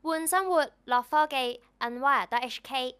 換生活，樂科技 Unwire.hk。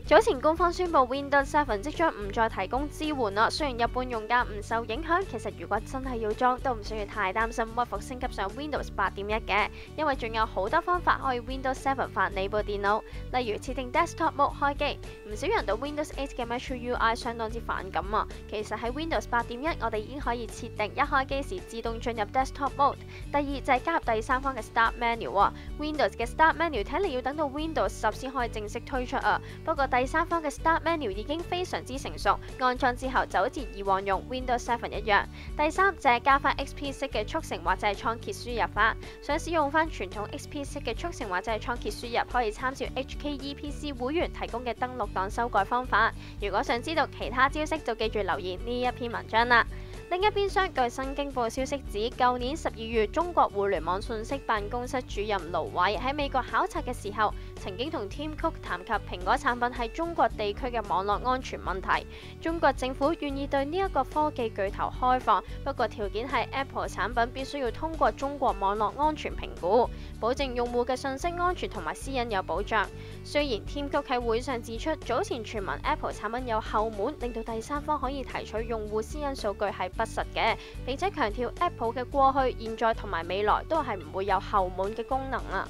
早前官方宣布 Windows 7即將唔再提供支援啦。雖然一般用家唔受影響，其實如果真係要裝，都唔需要太擔心屈服升級上 Windows 8.1嘅，因為仲有好多方法可以 Windows 7化你部電腦，例如設定 Desktop Mode 開機。唔少人對 Windows 8嘅 Metro UI 相當之反感啊。其實喺 Windows 8.1，我哋已經可以設定一開機時自動進入 Desktop Mode。第二就係加入第三方嘅 Start Menu 啊。Windows 嘅 Start Menu 睇嚟要等到 Windows 10先可以正式推出啊。不過第三方嘅 Start Menu 已經非常之成熟，安裝之後就好似以往用 Windows 7一樣。第三就係加翻 XP 式嘅速成或者係倉頡輸入法。想使用翻傳統 XP 式嘅速成或者係倉頡輸入，可以參照 HKEPC 會員提供嘅登錄檔修改方法。如果想知道其他招式，就記住留意呢一篇文章啦。另一邊廂，據新京報消息指，舊年12月，中國互聯網信息辦公室主任盧偉喺美國考察嘅時候，曾經同 Tim Cook 談及蘋果產品喺中國地區嘅網絡安全問題。中國政府願意對呢一個科技巨頭開放，不過條件係 Apple 產品必須要通過中國網絡安全評估，保證用戶嘅信息安全同埋私隱有保障。雖然 Tim Cook 喺會上指出，早前傳聞 Apple 產品有後門，令到第三方可以提取用戶私隱數據係不實嘅，並且強調 Apple 嘅過去、現在同埋未來都係唔會有後門嘅功能啦。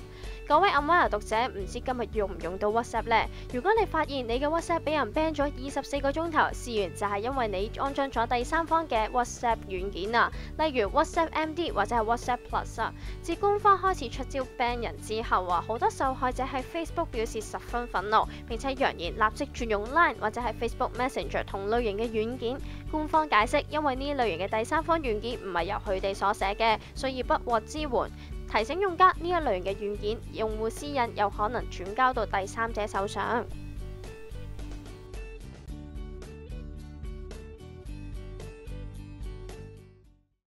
各位 Unwire 讀者，唔知今日用唔用到 WhatsApp 呢？如果你發現你嘅 WhatsApp 俾人 ban 咗24個鐘頭，事源就係因為你安裝咗第三方嘅 WhatsApp 軟件啊，例如 WhatsApp MD 或者係 WhatsApp Plus 啊。自官方開始出招 ban 人之後啊，好多受害者喺 Facebook 表示十分憤怒，並且揚言立即轉用 Line 或者係 Facebook Messenger 同類型嘅軟件。官方解釋，因為呢類型嘅第三方軟件唔係由佢哋所寫嘅，所以不獲支援。提醒用家呢一類型嘅軟件，用戶私隱有可能轉交到第三者手上。